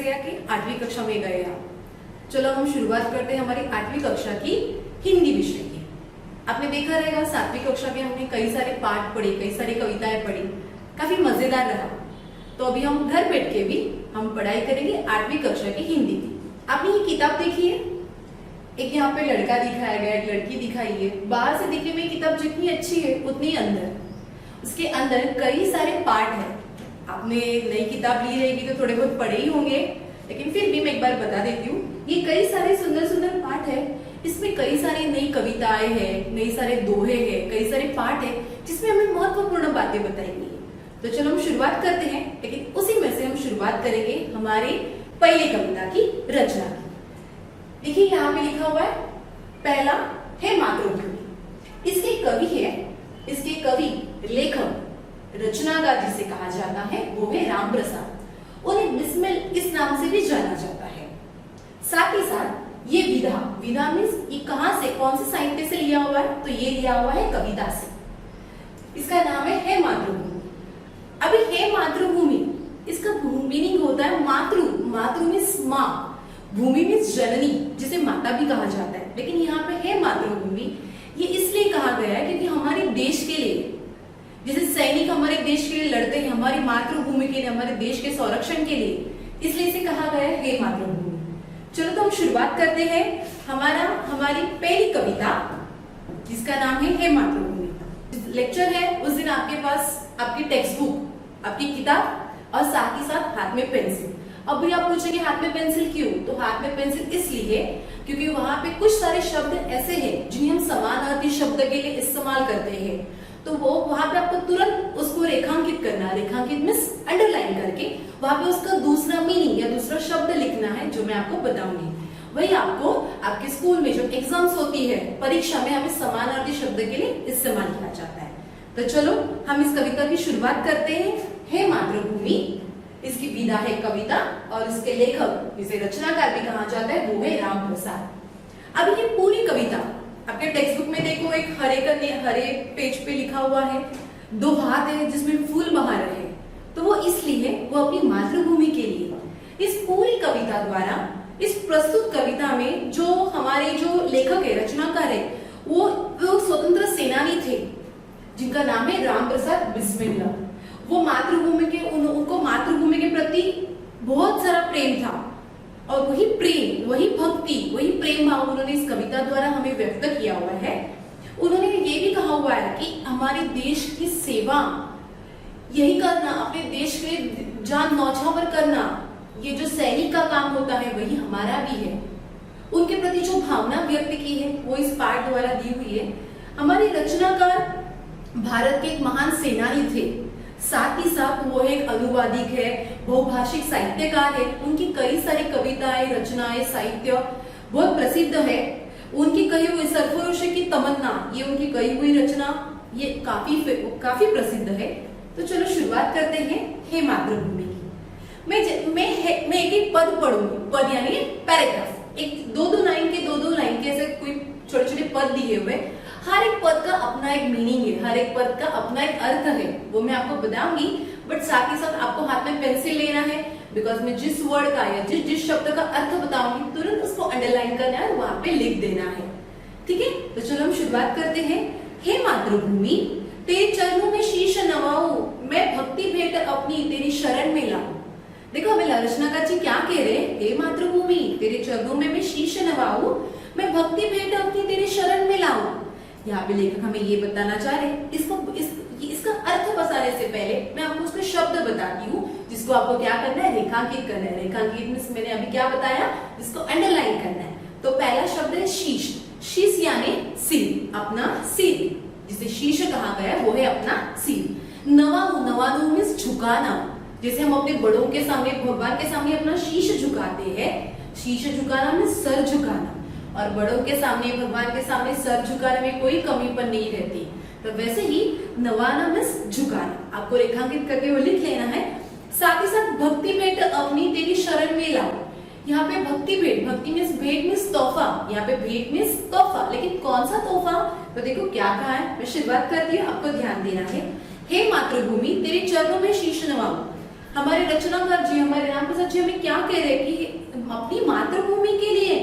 गया कि 8वीं कक्षा में गए आप। चलो हम शुरुआत करते हैं हमारी 8वीं कक्षा की हिंदी विषय की। आपने देखा रहेगा 7वीं कक्षा में हमने कई सारे पाठ पढ़े, कई सारी कविताएं पढ़ी, काफी मजेदार रहा। तो अभी हम घर बैठ के भी हम पढ़ाई करेंगे 8वीं कक्षा की हिंदी की। आपने ये किताब देखी है, एक यहाँ पे लड़का दिखाया गया, एक लड़की दिखाई है। बाहर से दिखने में किताब जितनी अच्छी है उतनी अंदर उसके अंदर कई सारे पाठ है। आपने नई किताब ली रहेगी तो थोड़े बहुत पढ़े ही होंगे, लेकिन फिर भी मैं एक बार बता देती हूँ। ये कई सारे सुंदर सुंदर पाठ है, इसमें कई सारी नई कविताएं हैं, कई सारे दोहे हैं, कई सारे पाठ है जिसमें हमें महत्वपूर्ण बातें बताई गई है। तो चलो हम शुरुआत करते हैं, लेकिन उसी में से हम शुरुआत करेंगे हमारी पहली कविता की रचना की। देखिए यहाँ पे लिखा हुआ है, पहला है मातृभूमि। इसके कवि है, इसके कवि लेखक रचनाकार जिसे कहा जाता है वो है राम प्रसाद। उन्हें बिस्मिल इस नाम से भी जाना जाता है। साथ ही साथ ये विधा मीन्स ये कहां से, कौन से साहित्य से लिया हुआ है, तो ये लिया हुआ है कविता से। इसका नाम है मातृभूमि। अभी है मातृभूमि, इसका मीनिंग होता है मातृ मीन्स माँ, भूमि मीन्स जननी जिसे माता भी कहा जाता है। लेकिन यहाँ पे है मातृभूमि, ये इसलिए कहा गया है क्योंकि हमारे देश के लिए, जैसे सैनिक हमारे देश के लिए लड़ते हैं, हमारी मातृभूमि के लिए, हमारे देश के संरक्षण के लिए, इसलिए इसे कहा गया है मातृभूमि। चलो तो हम शुरुआत करते हैं हमारी पहली कविता जिसका नाम है मातृभूमि। लेक्चर है उस दिन आपके पास आपकी टेक्स्ट बुक, आपकी किताब और साथ ही साथ हाथ में पेंसिल। अब भी आप पूछेंगे हाथ में पेंसिल क्यों, तो हाथ में पेंसिल इसलिए क्योंकि वहां पे कुछ सारे शब्द ऐसे हैं जिन्हें हम समानार्थी शब्द के लिए इस्तेमाल करते हैं। तो वो वहां पे आपको तुरंत उसको रेखांकित करना, रेखांकित मींस अंडरलाइन करके वहां पे उसका दूसरा मीनिंग या दूसरा शब्द लिखना है, जो मैं आपको बताऊंगी। वही आपको आपके स्कूल में जो एग्जाम्स होती है, परीक्षा में हमें समानार्थी शब्द के लिए इस्तेमाल किया जाता है। तो चलो हम इस कविता की शुरुआत करते हैं। हे मातृभूमि, इसकी विधा है कविता और इसके लेखक जिसे रचनाकार भी कहा जाता है वो है राम प्रसाद। अब ये पूरी कविता आपके टेक्स्ट बुक में देखो, एक हरे पेज पे लिखा हुआ है, 2 हाथ है जिसमें फूल बहा रहे हैं, तो वो इसलिए वो अपनी मातृभूमि के लिए। इस पूरी कविता द्वारा, इस प्रस्तुत कविता में जो हमारे जो लेखक है, रचनाकार है, वो स्वतंत्र सेनानी थे जिनका नाम है राम प्रसाद बिस्मिल्ला। वो मातृभूमि के उनको मातृभूमि के प्रति बहुत सारा प्रेम था और वही प्रेम, वही भक्ति, वही प्रेम भाव उन्होंने इस कविता द्वारा हमें व्यक्त किया हुआ है। उन्होंने ये भी कहा हुआ है कि हमारे देश की सेवा यही करना, अपने देश के जान न्यौछावर करना, ये जो सैनिक का काम होता है वही हमारा भी है। उनके प्रति जो भावना व्यक्त की है वो इस पाठ द्वारा दी हुई है। हमारे रचनाकार भारत के एक महान सेनानी थे, साथ ही साथ वो एक अनुवादिक है, बहुभाषिक साहित्यकार है। उनकी कई सारी कविताएं, रचनाएं, साहित्य बहुत प्रसिद्ध है। उनकी कही हुई सरफरोश की तमन्ना, ये उनकी कही हुई रचना, ये काफी प्रसिद्ध है। तो चलो शुरुआत करते हैं हे मातृभूमि की। मैं एक पद पढ़ूंगी, पद यानी पैराग्राफ, एक दो लाइन के ऐसे कोई छोटे छोटे पद दिए हुए। हर एक पद का अपना एक मीनिंग है, हर एक पद का अपना एक अर्थ है, वो मैं आपको बताऊंगी। बट साथ ही साथ आपको हाथ में पेंसिल लेना है, बिकॉज मैं जिस वर्ड का या जिस शब्द का अर्थ बताऊंगी तुरंत उसको अंडरलाइन करना है, वहां पे लिख देना है। ठीक है, तो चलो हम शुरुआत करते हैं। हे मातृभूमि, तेरे चरणों में शीश नवाऊं, मैं भक्ति भेंट अपनी तेरी शरण में लाऊं। देखो हमें रचनाकार जी क्या कह रहे हैं, हे मातृभूमि तेरे चरणों में मैं शीश नवाऊं, मैं भक्ति भेंट अपनी तेरी शरण में लाऊं। यहाँ पे लेखक हमें ये बताना चाह रहे हैं। इसका अर्थ बताने से पहले मैं आपको उसका शब्द बताती हूँ, जिसको आपको क्या करना है, रेखांकित करना है। रेखांकित में मैंने अभी क्या बताया, जिसको अंडरलाइन करना है। तो पहला शब्द है शीश। शीश यानी सिर, अपना सिर, जिसे शीश कहा गया है वो है अपना सिर। नवानु मीन्स झुकाना, जैसे हम अपने बड़ों के सामने, भगवान के सामने अपना शीश झुकाते हैं। शीश झुकाना मीन्स सर झुकाना, और बड़ों के सामने, भगवान के सामने सर झुकाने में कोई कमीपन नहीं रहती। तो वैसे ही नवाना मीन्स झुकाना, आपको रेखांकित करके वो लिख लेना है। साथ ही साथ भक्ति भेंट अपनी तेरी शरण में लाओ। यहाँ पे भक्ति भेंट, भक्ति मीन्स भेंट मीन्स तोहफा, यहाँ पे भेंट मीन्स तोहफा, लेकिन कौन सा तोहफा, तो देखो क्या कहा है। मैं शुरुआत करती हूँ, आपको ध्यान देना है। हे मातृभूमि तेरे चरणों में शीश नवाऊं, हमारे रचनाकार जी, हमारे रामप्रसाद जी हमें क्या कह रहे हैं कि अपनी मातृभूमि के लिए,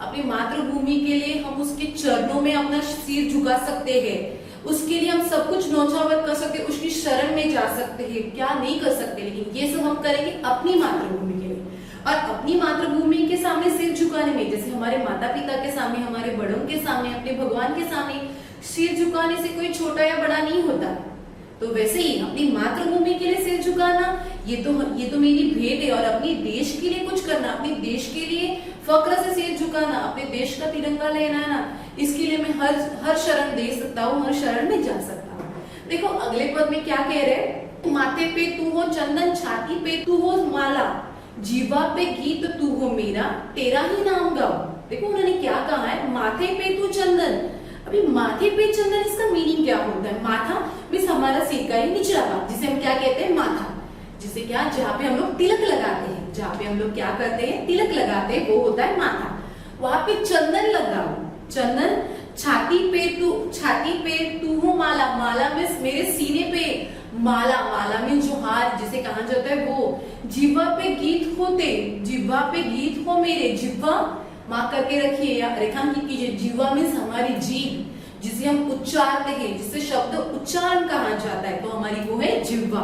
अपनी मातृभूमि के लिए हम उसके चरणों में अपना सिर झुका सकते हैं, उसके लिए हम सब कुछ न्यौछावर कर सकते हैं, उसकी शरण में जा सकते हैं, क्या नहीं कर सकते, लेकिन ये सब हम करेंगे अपनी मातृभूमि के लिए। और अपनी मातृभूमि के सामने सिर झुकाने में, जैसे हमारे माता पिता के सामने, हमारे बड़ों के सामने, अपने भगवान के सामने सिर झुकाने से कोई छोटा या बड़ा नहीं होता, तो वैसे ही अपनी मातृभूमि के लिए सिर झुकाना ये तो मेरी भेंट है। और अपने देश के लिए कुछ करना, अपने देश के लिए फक्र से सिर झुकाना, अपने देश का तिरंगा लहराना, इसके लिए मैं हर शरण दे सकता हूँ, हर शरण में जा सकता हूँ। देखो अगले पद में क्या कह रहे, माथे पे तू हो चंदन, छाती पे तू हो माला, जीवा पे गीत तू हो मेरा, तेरा ही नाम गाओ। देखो उन्होंने क्या कहा है, माथे पे तू चंदन। अभी माथे पे चंदन, इसका मीनिंग क्या होता है? माथा मीन्स हमारा सिर का ही निचला भाग, जिसे हम क्या कहते हैं, माथा, जिसे क्या, जहाँ पे हम लोग तिलक लगाते हैं, जहाँ पे हम लोग क्या करते हैं, तिलक लगाते हैं, वो होता है माथा। वहां पे चंदन लगाओ, चंदन। छाती पे तू हो माला, माला मीन्स मेरे सीने पे माला, माला में जो हार जिसे कहा जाता है वो। जिह्वा पे गीत होते, जिह्वा पे गीत हो मेरे, जिह्वा मार्क करके रखिए या रेखांकित कीजिए। जिह्वा मीन्स हमारी जीभ, जिसे हम उच्चारते हैं, जिसे शब्द उच्चारण कहा जाता है, तो हमारी वो है जिह्वा।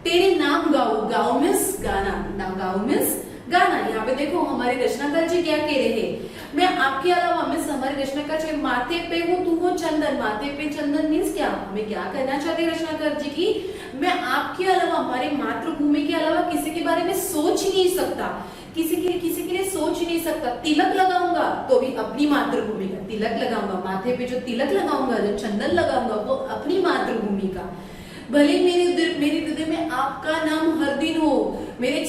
तेरे नाम गाओ, गाओ मीन्स गाना, नाम गाओ मीन्स गाना। यहाँ पे देखो हमारे रचनाकार जी क्या कह रहे हैं, मैं आपके अलावा मीन्स हमारे रचनाकार जी, माथे पे हूँ तू हो चंदन, माथे पे चंदन मीन्स क्या, हमें क्या करना चाहते हैं रचनाकार जी की, मैं आपके अलावा, हमारे मातृभूमि के अलावा किसी के बारे में सोच ही नहीं सकता, किसी के लिए सोच ही नहीं सकता। तिलक लगाऊंगा तो भी अपनी मातृभूमि का तिलक लगाऊंगा, माथे पे जो तिलक लगाऊंगा, जो चंदन लगाऊंगा, वो अपनी मातृभूमि का। भले मेरे हृदय में आपका नाम हर दिन हो, मेरे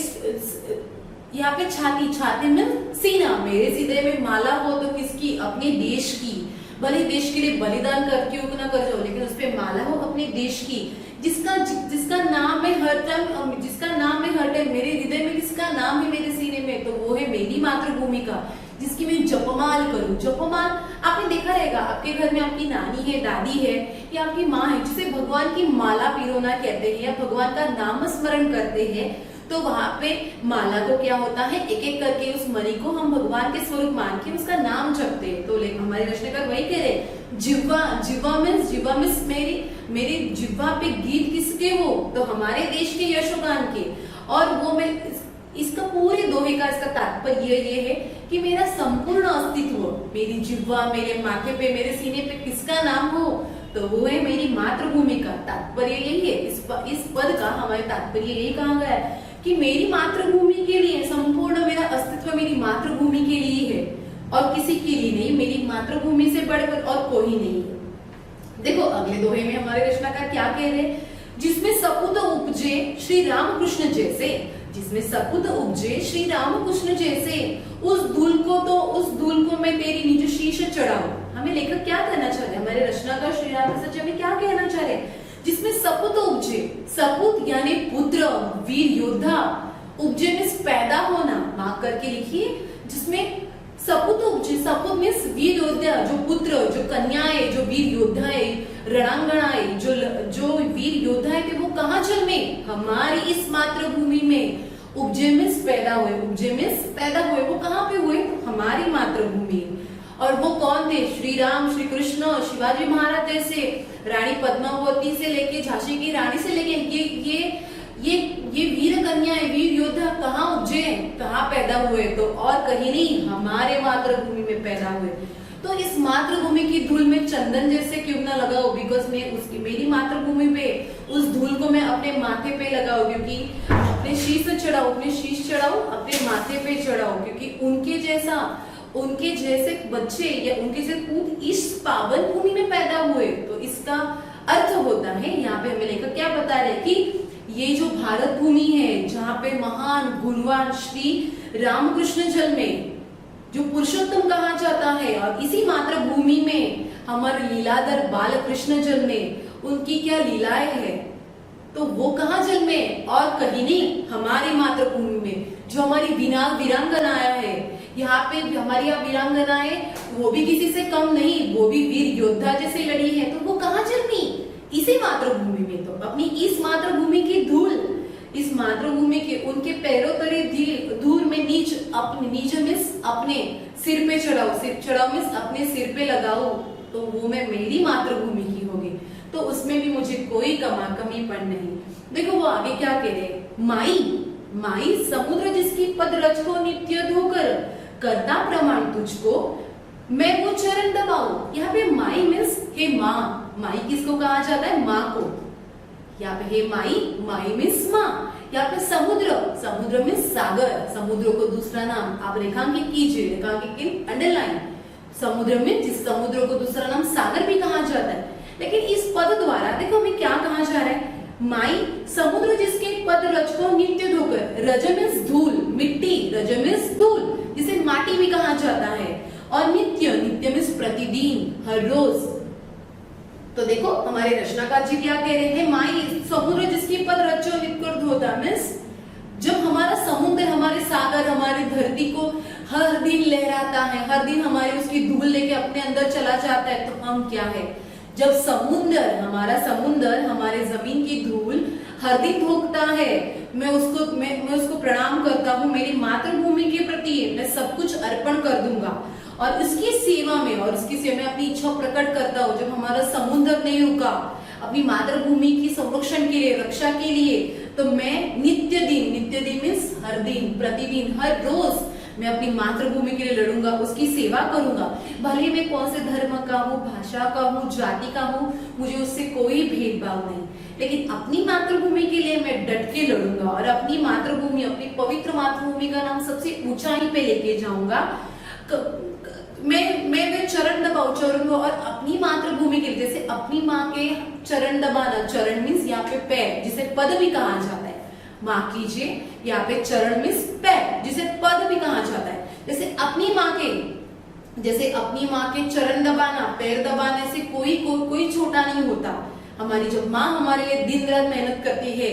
यहाँ पे छाती में सीना, मेरे हृदय में माला हो तो किसकी, अपने देश की। भले देश के लिए बलिदान कर क्यों ना कर जाओ, लेकिन उस पे माला हो अपने देश की, जिसका नाम है हर टाइम, जिसका नाम है हर टाइम मेरे हृदय में, जिसका नाम है मेरे सीने में, तो वो है मेरी मातृभूमि का, जिसकी मैं जपमाल करूं। जपमाल आपने देखा रहेगा, आपके घर में आपकी नानी है, दादी है या आपकी माँ है, जिसे भगवान की माला पिरोना कहते हैं या भगवान का नाम स्मरण करते हैं, तो वहां पे माला को क्या होता है, एक एक करके उस मणि को हम भगवान के स्वरूप मान के उसका नाम जपते हैं। तो हमारे रचनाकार वही कह रहे, जिह्वा मीन्स मेरी जिह्वा पे गीत किसके हो, तो हमारे देश के यशोगान के। और वो मैं इसका पूरे दोहे का इसका तात्पर्य ये है कि मेरा संपूर्ण अस्तित्व, मेरी जिह्वा, मेरे माथे पे, मेरे सीने पे किसका नाम हो, तो वो है मेरी मातृभूमि का। तात्पर्य यही है, इस पद का हमारे तात्पर्य यही कहा गया है कि मेरी मातृभूमि के लिए, संपूर्ण मेरा अस्तित्व मेरी मातृभूमि के लिए है और किसी के लिए नहीं, मेरी मातृभूमि से बढ़कर और कोई नहीं है। देखो अगले दोहे में हमारे रचनाकार क्या कह रहे हैं, जिसमें सपूत उपजे श्री रामकृष्ण जैसे, जिसमें सपूत उपजे श्री रामकृष्ण जैसे, उस धूल को मैं तेरी निज शीश चढ़ाऊं। हमें लेखक क्या कहना चाह रहे हैं, हमारे रचनाकार श्री रामकृष्ण जी हमें क्या कहना चाह रहे हैं, जिसमें सपूत उपजे, सपूत यानी पुत्र, वीर योद्धा, उपजे मीन्स पैदा होना, मार्क करके लिखिए, जिसमें सपूत उपजे, सपूत मीन्स वीर योद्धा, जो पुत्र, जो कन्याएं, जो वीर योद्धा है, रणांगनाएं, जो वीर योद्धा है, वो कहाँ जन्मे, हमारी इस मातृभूमि में। उपजे मीन्स पैदा हुए, उपजे मीन्स पैदा हुए, वो कहाँ पे हुए, तो हमारी मातृभूमि। और वो कौन थे, श्री राम, श्री कृष्ण, शिवाजी महाराज जैसे, रानी पद्मावती से लेके झांसी की रानी से लेके ये वीर कन्याएं, वीर योद्धा कहाँ उपजे, कहाँ पैदा हुए, तो और कहीं नहीं, हमारे मातृभूमि में पैदा हुए। तो इस मातृभूमि की धूल में चंदन जैसे क्यों ना लगाओ, बिकॉज मेरी मातृभूमि पे उस धूल को मैं अपने माथे पे लगाऊं, क्योंकि अपने शीश चढ़ाओ, अपने माथे पे चढ़ाओ, क्योंकि उनके जैसे बच्चे या उनके जैसे पूत इस पावन भूमि में पैदा हुए। तो इसका अर्थ होता है, यहाँ पे हमें लेकर क्या बता रहे कि ये जो भारत भूमि है, जहाँ पे महान गुणवान श्री रामकृष्ण जन्मे, जो पुरुषोत्तम कहा जाता है, और इसी मातृभूमि में हमारे लीलाधर बाल कृष्ण जन्मे, उनकी क्या लीलाएं है, तो वो कहाँ जन्मे, और कहीं नहीं, हमारी मातृभूमि में। जो हमारी वीरांगनाएं है, यहाँ पे हमारी वीरांगनाएं, वो भी किसी से कम नहीं, वो भी वीर योद्धा जैसे लड़ी है, तो वो कहाँ जन्मी, इसी मातृभूमि में। तो अपनी इस मातृभूमि की धूल इस मातृभूमि के उनके पैरों तले धूल में नीच मीन्स अपने सिर पे चढ़ाओ, सिर चढ़ाओ मीन्स अपने सिर पे लगाओ, तो वो मैं मेरी मातृभूमि की होगी, तो उसमें भी मुझे कोई कमीपन नहीं। देखो वो आगे क्या कह रहे, माई माई समुद्र जिसकी पद रज को नित्य धोकर करता प्रमाण तुझको, मैं वो चरण दबाऊं। यहाँ पे माई मीन्स हे माँ, माई किसको कहा जाता है, माँ को। यहाँ पे हे माई, माई मीन्स माँ। यहाँ पे समुद्र, समुद्र मीन्स सागर, समुद्र को दूसरा नाम आप रेखांकित कीजिए, रेखांकित अंडरलाइन। समुद्र में जिस समुद्र को दूसरा नाम सागर भी कहा जाता है, लेकिन इस पद द्वारा देखो हमें क्या कहा जा रहा है, माई समुद्र जिसके पद रज को नित्य धोकर, रज मीन्स धूल, मिट्टी, रज मीन्स धूल, जिसे माटी भी कहा जाता है, और नित्य, नित्य मीन्स प्रतिदिन, हर रोज। तो देखो हमारे रचनाकार जी क्या कह रहे हैं, माई समुद्र जिसकी पद रज को नित्य धोता मीन्स जब हमारा समुद्र, हमारे सागर, हमारी धरती को हर दिन लहराता है, हर दिन हमारी उसकी धूल लेके अपने अंदर चला जाता है, तो हम क्या है, जब समुद्र, हमारा समुद्र हमारे जमीन की धूल हर दिन धोखता है, मैं उसको प्रणाम करता हूँ, मेरी मातृभूमि के प्रति मैं सब कुछ अर्पण कर दूंगा, और उसकी सेवा में अपनी इच्छा प्रकट करता हूँ। जब हमारा समुद्र नहीं रुका अपनी मातृभूमि की संरक्षण के लिए, रक्षा के लिए, तो मैं नित्य दिन मीन्स हर दिन, प्रतिदिन, हर रोज मैं अपनी मातृभूमि के लिए लड़ूंगा, उसकी सेवा करूंगा, भले मैं कौन से धर्म का हूँ, भाषा का हूँ, जाति का हूँ, मुझे उससे कोई भेदभाव नहीं, लेकिन अपनी मातृभूमि के लिए मैं डट के लड़ूंगा, और अपनी मातृभूमि, अपनी पवित्र मातृभूमि का नाम सबसे ऊंचाई पे लेके जाऊंगा। मैं चरण दबाऊंगा, और अपनी मातृभूमि के लिए, जैसे अपनी माँ के चरण दबाना, चरण मीन्स यहाँ पे पैर, जिसे पद भी कहा जाता है, माँ कीजिए, यहाँ पे चरण मीन्स पैर, जिसे पद भी कहा जाता है। जैसे अपनी माँ के चरण दबाना, पैर दबाने से कोई छोटा नहीं होता। हमारी जब माँ हमारे लिए दिन रात मेहनत करती है,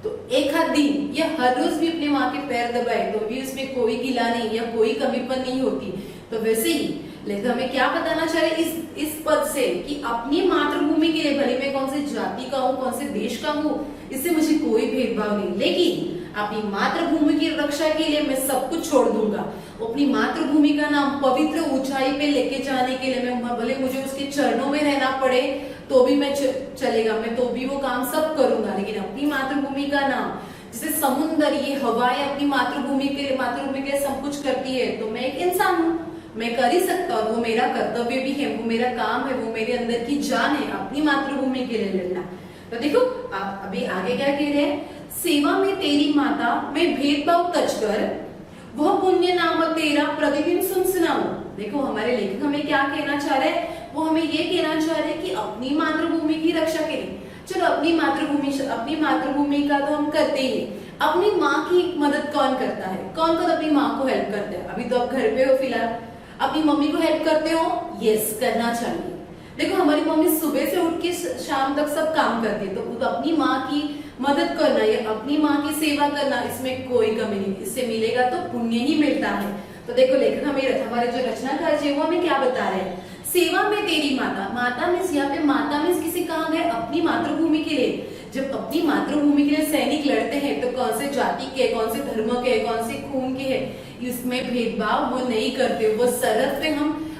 तो एक आध दिन या हर रोज भी अपनी माँ के पैर दबाए तो भी उसमें कोई गिला नहीं या कोई कमीपन नहीं होती। तो वैसे ही लेखक हमें क्या बताना चाह रहे इस पद से, कि अपनी मातृभूमि के लिए, भले मैं कौन से जाति का हूँ, कौन से देश का हूँ, इससे मुझे कोई भेदभाव नहीं, लेकिन अपनी मातृभूमि की रक्षा के लिए मैं सब कुछ छोड़ दूंगा। अपनी मातृभूमि का नाम पवित्र ऊंचाई पे लेके जाने के लिए मैं, भले मुझे उसके चरणों में रहना पड़े तो भी मैं चलेगा, मैं तो भी वो काम सब करूंगा, लेकिन अपनी मातृभूमि का नाम, जैसे समुद्र, ये हवाएं अपनी मातृभूमि के लिए सब कुछ करती है, तो मैं एक इंसान हूँ, मैं कर ही सकता हूँ, वो मेरा कर्तव्य भी है, वो मेरा काम है, वो मेरे अंदर की जान है, अपनी मातृभूमि के लिए लड़ना। तो देखो आप अभी आगे क्या कह रहे हैं, सेवा में तेरी माता मैं भेदभाव तज कर, वह पुण्य नाम तेरा प्रतिदिन सुन सुनाऊं। देखो हमारे लेखक हमें क्या कहना चाह रहे हैं, वो हमें ये कहना चाह रहे हैं कि अपनी मातृभूमि की रक्षा करें। चलो अपनी मातृभूमि का तो हम करते ही, अपनी माँ की मदद कौन करता है, कौन अपनी माँ को हेल्प करता है? अभी तो आप घर पे हो फिलहाल, अपनी मम्मी को हेल्प करते हो? यस, करना चाहिए। देखो हमारी मम्मी सुबह से उठ के शाम तक सब काम करती है, तो अपनी माँ की मदद करना या अपनी माँ की सेवा करना, इसमें कोई कमी नहीं, इससे मिलेगा तो पुण्य ही मिलता है। तो देखो लेखक हमारे जो रचनाकार है वो हमें क्या बता रहे हैं, सेवा में तेरी माता, माता मीन्स यहाँ पे माता मीन्स किसी कहा गया अपनी मातृभूमि के लिए। जब अपनी मातृभूमि के लिए सैनिक लड़ते हैं तो कौन से जाति के, कौन से धर्म के, कौन से खून के है, इसमें भेदभाव वो नहीं करते, वो सरहद पे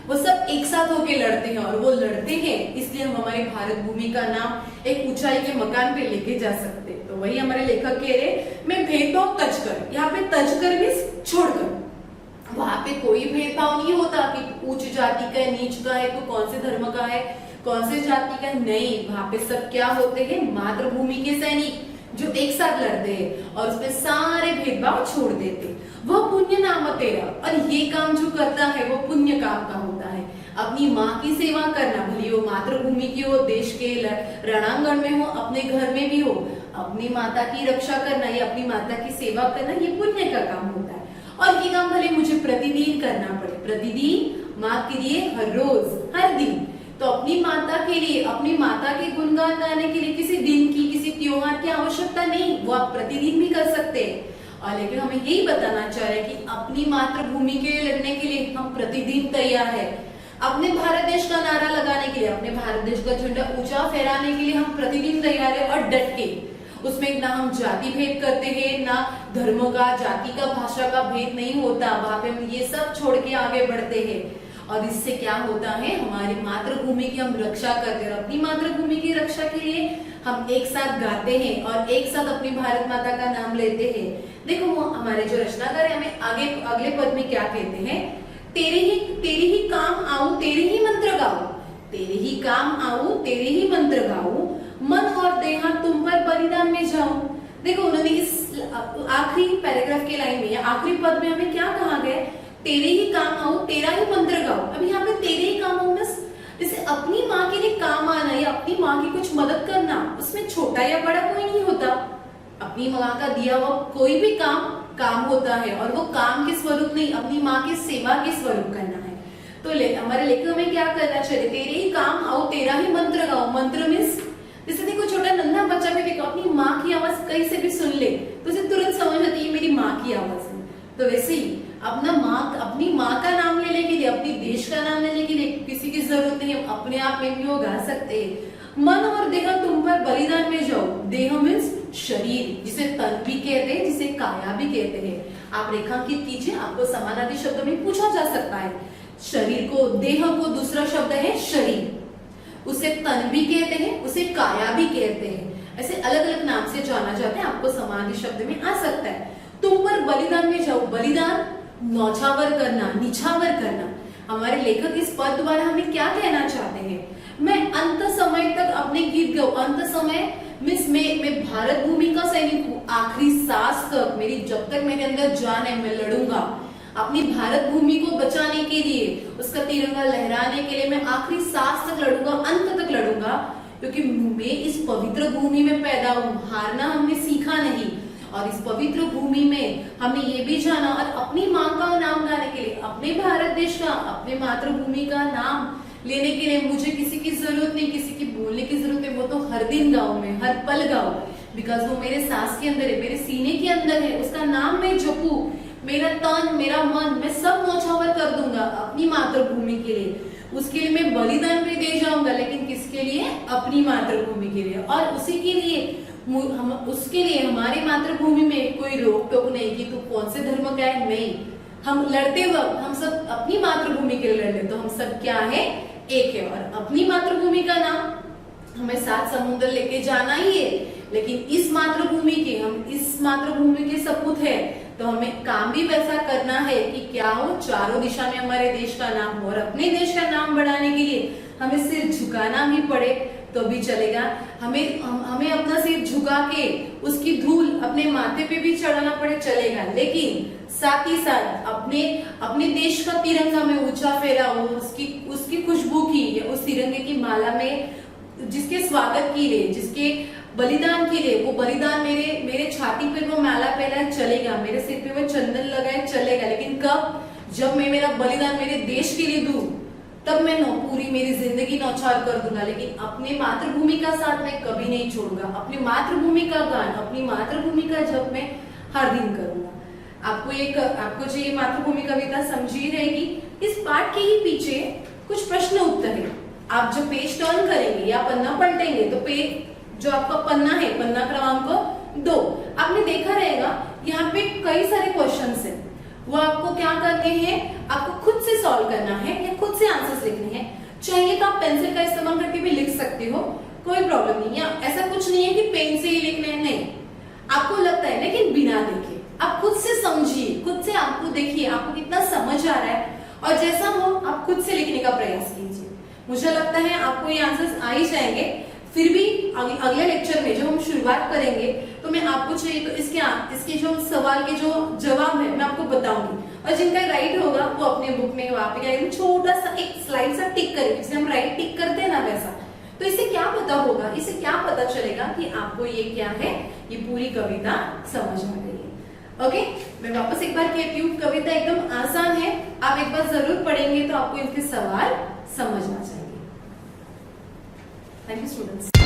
वो सब एक साथ होके लड़ते हैं, और वो लड़ते हैं इसलिए हम हमारी भारत भूमि का नाम एक ऊंचाई के मकान पे लेके जा सकते हैं। तो वही हमारे लेखक कह रहे, मैं भेदभाव तज कर, यहाँ पे तज कर मीन्स छोड़कर, वहां पे कोई भेदभाव नहीं होता कि उच्च जाति का है, नीच का है, तो कौन से धर्म का है, कौन से जाति का, नहीं, वहां पे सब क्या होते हैं, मातृभूमि के सैनिक जो एक साथ लड़ते हैं और उसमें सारे भेदभाव छोड़ देते। वह पुण्य नाम तेरा, और ये काम जो करता है वो पुण्य काम का होता है। अपनी माँ की सेवा करना, भले वो मातृभूमि की हो, देश के रणांगण में हो, अपने घर में भी हो, अपनी माता की रक्षा करना या अपनी माता की सेवा करना, ये पुण्य का काम होता है। और ये काम भले मुझे प्रतिदिन करना पड़े, प्रतिदिन माँ के लिए, हर रोज, हर दिन, तो अपनी माता के लिए, अपनी माता के गुणगान गाने के लिए किसी दिन की, किसी त्योहार की आवश्यकता नहीं, वो आप प्रतिदिन भी कर सकते हैं। और लेकिन हमें यही बताना चाह रहे हैं कि अपनी मातृभूमि के लिए लड़ने के लिए हम प्रतिदिन तैयार है, अपने भारत देश का नारा लगाने के लिए, अपने भारत देश का झंडा ऊंचा फहराने के लिए हम प्रतिदिन तैयार है, और डट के उसमें ना हम जाति भेद करते हैं, ना धर्म का, जाति का, भाषा का भेद नहीं होता। वहां पे हम ये सब छोड़ के आगे बढ़ते हैं और इससे क्या होता है, हमारी मातृभूमि की हम रक्षा करते हैं। अपनी मातृभूमि की रक्षा के लिए हम एक साथ गाते हैं और एक साथ अपनी भारत माता का नाम लेते हैं। देखो वो हमारे जो रचनाकार है हमें आगे अगले पद में क्या कहते हैं, तेरे ही काम आऊं तेरे ही मंत्र गाऊं, तेरे ही काम आऊं तेरे ही मंत्र गाऊं, मन और देहा तुम पर बलिदान में जाऊं। देखो उन्होंने इस आखिरी पैराग्राफ के लाइन में या आखिरी पद में हमें क्या कहा गया, तेरे ही काम आऊं तेरा ही मंत्र गाऊं। अब यहाँ पे तेरे ही काम आऊं जैसे अपनी माँ के लिए काम आना या अपनी माँ की कुछ मदद करना, उसमें छोटा या बड़ा कोई नहीं होता। अपनी माँ का दिया हुआ कोई भी काम होता है और वो काम के स्वरूप नहीं, अपनी माँ की सेवा के स्वरूप करना है। तो हमारे लेखक में क्या करना चाहिए, तेरे ही काम आओ तेरा ही मंत्र गाओ। मंत्र मीन्स जैसे देखो छोटा नन्हा बच्चा भी देखो अपनी माँ की आवाज कहीं से भी सुन ले तो उसे तुरंत समझ आती है मेरी माँ की आवाज है। तो वैसे ही अपनी माँ का नाम लेने के लिए, अपनी देश का नाम लेने के लिए किसी की जरूरत नहीं, हम अपने आप में भी वो गा सकते हैं। मन और देह तुम पर बलिदान में जाओ। देह मीन्स शरीर, जिसे तन भी कहते हैं, जिसे काया भी कहते हैं। आप रेखांकित कीजिए, आपको समानार्थी शब्दों में पूछा जा सकता है। शरीर को, देह को दूसरा शब्द है शरीर, उसे तन भी कहते हैं, उसे काया भी कहते हैं। ऐसे अलग अलग नाम से जाना जाता है, आपको समानार्थी शब्द में आ सकता है। तुम पर बलिदान में जाओ। बलिदान नौछावर करना, निछावर करना। हमारे लेखक इस पद द्वारा हमें क्या कहना चाहते हैं, मैं अंत समय तक अपने गीत गाऊं। अंत समय मीन्स मैं भारत भूमि का सैनिक हूँ, आखिरी सांस तक मेरी, जब तक मेरे अंदर जान है मैं लड़ूंगा अपनी भारत भूमि को बचाने के लिए, उसका तिरंगा लहराने के लिए मैं आखिरी सांस तक लड़ूंगा, अंत तक लड़ूंगा, क्योंकि मैं इस पवित्र भूमि में पैदा हूँ। हारना हमने सीखा नहीं और इस पवित्र भूमि में हमने ये भी जाना और अपनी माँ का नाम गाने के लिए, अपने भारत देश का, अपने मातृभूमि का नाम लेने के लिए मुझे किसी की जरूरत नहीं, किसी की बोलने की जरूरत है। वो तो हर दिन गाऊं मैं, हर पल गाऊं, बिकॉज वो मेरे सांस के अंदर है, मेरे सीने के अंदर है। उसका नाम मैं जपू, मेरा तन, मेरा मन, मैं सब न्यौछावर कर दूंगा अपनी मातृभूमि के लिए। उसके लिए मैं बलिदान भी दे जाऊंगा, लेकिन किसके लिए, अपनी मातृभूमि के लिए। और उसी के लिए उसके लिए हमारी मातृभूमि में कोई रोक टोक नहीं कि तू कौन से धर्म का है, नहीं। हम लड़ते वक्त हम सब अपनी मातृभूमि के लिए लड़ रहे, तो हम सब क्या है, एक है। और अपनी मातृभूमि का नाम हमें सात समुद्र लेके जाना ही है, लेकिन इस मातृभूमि के, हम इस मातृभूमि के सपूत है, तो हमें काम भी वैसा करना है कि क्या हो, चारों दिशा में हमारे देश का नाम हो। और अपने देश का नाम बढ़ाने के लिए हमें सिर झुकाना भी पड़े तो भी चलेगा। हमें अपना सिर झुका के उसकी धूल अपने माथे पे भी चढ़ाना पड़े, चलेगा। लेकिन साथ ही साथ अपने देश का तिरंगा में ऊंचा फहराऊं, उसकी खुशबू की या उस तिरंगे की माला में जिसके स्वागत के लिए, जिसके बलिदान के लिए, वो बलिदान मेरे छाती पे वो माला पहनाए चलेगा, मेरे सिर पे वो चंदन लगाए चलेगा। लेकिन कब, जब मैं मेरा बलिदान मेरे देश के लिए दूं, तब मैं पूरी मेरी जिंदगी न्यौछावर कर दूंगा। लेकिन अपने मातृभूमि का साथ मैं कभी नहीं छोड़ूंगा। अपनी मातृभूमि का गान, अपनी मातृभूमि का जप मैं हर दिन करूंगा। आपको जो ये मातृभूमि कविता समझी रहेगी, इस पाठ के ही पीछे कुछ प्रश्न उत्तर है। आप जब पेज टर्न करेंगे या पन्ना पलटेंगे तो पेज जो आपका पन्ना है, पन्ना क्रमांक 2, आपने देखा रहेगा यहाँ पे कई सारे क्वेश्चंस हैं। वो आपको क्या करने हैं, आपको खुद से सॉल्व करना है या खुद से आंसर्स लिखने हैं। चाहिए तो आप पेंसिल का इस्तेमाल करके भी लिख सकते हो, कोई प्रॉब्लम नहीं है। ऐसा कुछ नहीं है कि पेन से ही लिखना है, नहीं। आपको लगता है लेकिन बिना देखे आप खुद से समझिए, खुद से आपको देखिए आपको कितना समझ आ रहा है, और जैसा हो आप खुद से लिखने का प्रयास कीजिए। मुझे लगता है आपको ये आंसर्स आ ही जाएंगे। फिर भी अगले लेक्चर में जो हम शुरुआत करेंगे तो मैं आपको चाहिए तो इसके जो सवाल के जो जवाब है मैं आपको बताऊंगी, और जिनका राइट होगा वो अपने बुक में वहां पे क्या छोटा सा एक स्लाइड सा टिक करेंगे, जिसे हम राइट टिक करते हैं ना वैसा। तो इससे क्या पता होगा, इससे क्या पता चलेगा कि आपको ये क्या है, ये पूरी कविता समझ आ गई है। ओके, मैं वापस एक बार कहती हूँ, कविता एकदम आसान है, आप एक बार जरूर पढ़ेंगे तो आपको इनके सवाल समझ आ जाएंगे। Thank you students.